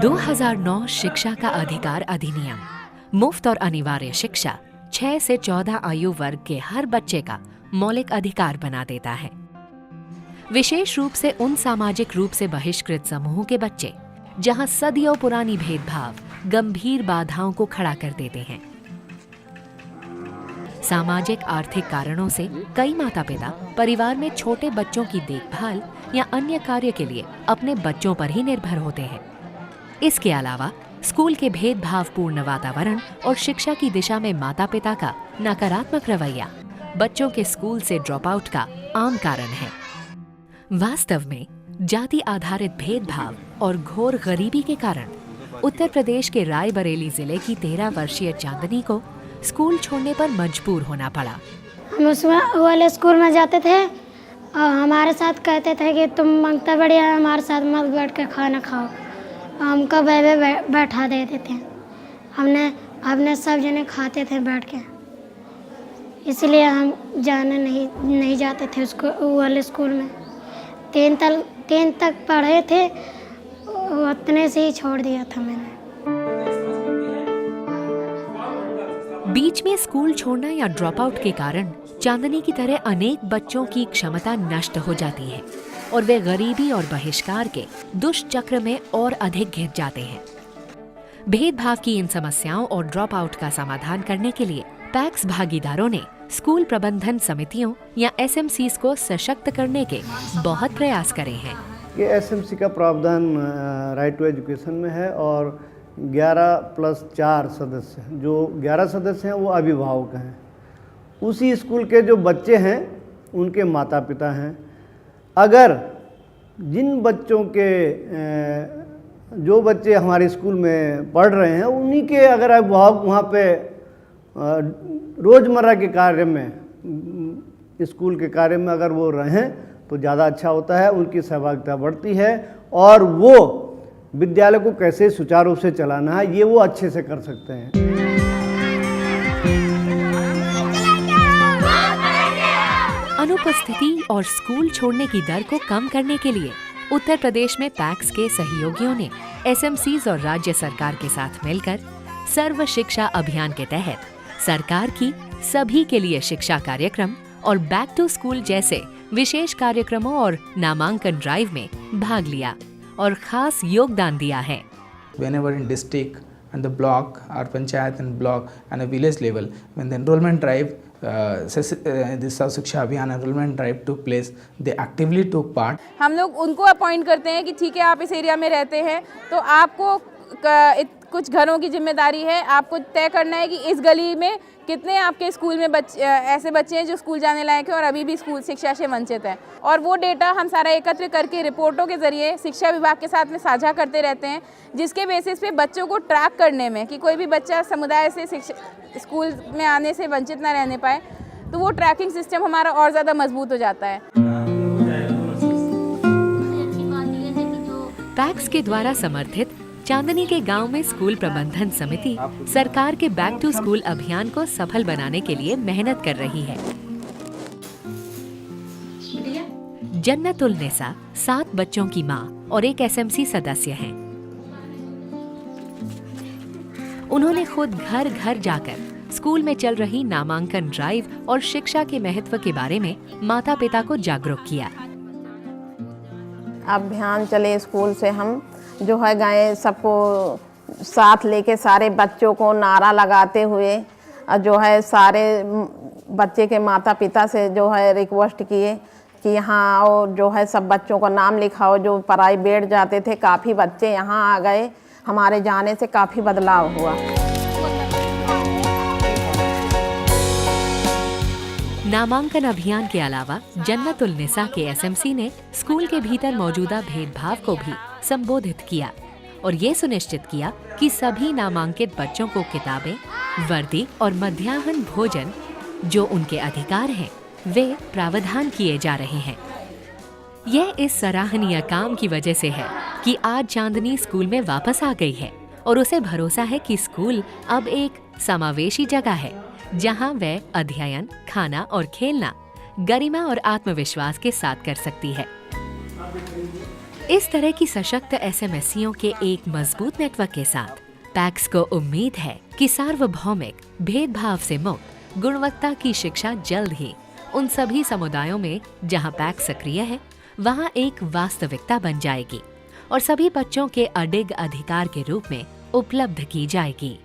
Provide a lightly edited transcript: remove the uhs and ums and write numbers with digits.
2009 शिक्षा का अधिकार अधिनियम मुफ्त और अनिवार्य शिक्षा 6 से 14 आयु वर्ग के हर बच्चे का मौलिक अधिकार बना देता है। विशेष रूप से उन सामाजिक रूप से बहिष्कृत समूहों के बच्चे जहां सदियों पुरानी भेदभाव गंभीर बाधाओं को खड़ा कर देते हैं। सामाजिक आर्थिक कारणों से कई माता पिता परिवार में छोटे बच्चों की देखभाल या अन्य कार्य के लिए अपने बच्चों पर ही निर्भर होते हैं। इसके अलावा स्कूल के भेदभावपूर्ण वातावरण और शिक्षा की दिशा में माता पिता का नकारात्मक रवैया बच्चों के स्कूल से ड्रॉप आउट का आम कारण है। वास्तव में जाति आधारित भेदभाव और घोर गरीबी के कारण उत्तर प्रदेश के रायबरेली जिले की 13 वर्षीय चांदनी को स्कूल छोड़ने पर मजबूर होना पड़ा। हम उस वाले स्कूल में जाते थे और हमारे साथ कहते थे कि तुम मांगता बढ़िया हमारे साथ मत बैठ के खाना खाओ। हमको बैठा देते थे। हमने सब जने खाते थे बैठ के, इसलिए हम जाने नहीं जाते थे उसको वाले स्कूल में। 10 तक पढ़े थे, उतने से ही छोड़ दिया था मैंने। बीच में स्कूल छोड़ना या ड्रॉप आउट के कारण चांदनी की तरह अनेक बच्चों की क्षमता नष्ट हो जाती है और वे गरीबी और बहिष्कार के दुष्चक्र में और अधिक घिर जाते हैं। भेदभाव की इन समस्याओं और ड्रॉप आउट का समाधान करने के लिए पैक्स भागीदारों ने स्कूल प्रबंधन समितियों या एसएमसीज को सशक्त करने के बहुत प्रयास करे हैं। ये एसएमसी का प्रावधान राइट टू एजुकेशन में है और 11+4 सदस्य, जो 11 सदस्य हैं वो अभिभावक हैं। उसी स्कूल के जो बच्चे हैं उनके माता पिता हैं। अगर जिन बच्चों के जो बच्चे हमारे स्कूल में पढ़ रहे हैं उन्हीं के अगर अभिभावक वहाँ पे रोज़मर्रा के कार्य में, स्कूल के कार्य में अगर वो रहें तो ज़्यादा अच्छा होता है, उनकी सहभागिता बढ़ती है और वो विद्यालय को कैसे सुचारू रूप से चलाना है ये वो अच्छे से कर सकते हैं। अनुपस्थिति और स्कूल छोड़ने की दर को कम करने के लिए उत्तर प्रदेश में पैक्स के सहयोगियों ने एसएमसीज और राज्य सरकार के साथ मिलकर सर्व शिक्षा अभियान के तहत सरकार की सभी के लिए शिक्षा कार्यक्रम और बैक टू स्कूल जैसे विशेष कार्यक्रमों और नामांकन ड्राइव में भाग लिया और खास योगदान दिया है। Whenever in district and the block or panchayat and block and a village level, when the enrollment drive, this शिक्षा अभियान enrollment drive took place, they actively took part. हम लोग उनको अपॉइंट करते हैं कि ठीक है आप इस एरिया में रहते हैं तो आपको कुछ घरों की जिम्मेदारी है, आपको तय करना है कि इस गली में कितने आपके स्कूल में ऐसे बच्चे हैं जो स्कूल जाने लायक हैं और अभी भी स्कूल शिक्षा से वंचित हैं। और वो डेटा हम सारा एकत्र करके रिपोर्टों के जरिए शिक्षा विभाग के साथ में साझा करते रहते हैं, जिसके बेसिस पे बच्चों को ट्रैक करने में कि कोई भी बच्चा समुदाय से स्कूल में आने से वंचित ना रहने पाए, तो वो ट्रैकिंग सिस्टम हमारा और ज़्यादा मजबूत हो जाता है। पैक्स के द्वारा समर्थित चांदनी के गांव में स्कूल प्रबंधन समिति सरकार के बैक टू स्कूल अभियान को सफल बनाने के लिए मेहनत कर रही है। जन्नतुल निसा 7 बच्चों की मां और एक एसएमसी सदस्य हैं। उन्होंने खुद घर घर जाकर स्कूल में चल रही नामांकन ड्राइव और शिक्षा के महत्व के बारे में माता पिता को जागरूक किया। अभियान चले स्कूल से हम जो है गए, सबको साथ लेके सारे बच्चों को नारा लगाते हुए जो है सारे बच्चे के माता पिता से जो है रिक्वेस्ट किए कि यहाँ आओ, जो है सब बच्चों का नाम लिखाओ। जो पढ़ाई बैठ जाते थे, काफ़ी बच्चे यहाँ आ गए। हमारे जाने से काफ़ी बदलाव हुआ। नामांकन अभियान के अलावा जन्नतुल निसा के एसएमसी ने स्कूल के भीतर मौजूदा भेदभाव को भी संबोधित किया और ये सुनिश्चित किया कि सभी नामांकित बच्चों को किताबें, वर्दी और मध्याह्न भोजन जो उनके अधिकार हैं, वे प्रावधान किए जा रहे हैं। यह इस सराहनीय काम की वजह से है कि आज चांदनी स्कूल में वापस आ गई है और उसे भरोसा है कि स्कूल अब एक समावेशी जगह है जहां वह अध्ययन, खाना और खेलना गरिमा और आत्मविश्वास के साथ कर सकती है। इस तरह की सशक्त एसएमएससियों के एक मजबूत नेटवर्क के साथ पैक्स को उम्मीद है कि सार्वभौमिक भेदभाव से मुक्त गुणवत्ता की शिक्षा जल्द ही उन सभी समुदायों में जहां पैक्स सक्रिय है वहां एक वास्तविकता बन जाएगी और सभी बच्चों के अडिग अधिकार के रूप में उपलब्ध की जाएगी।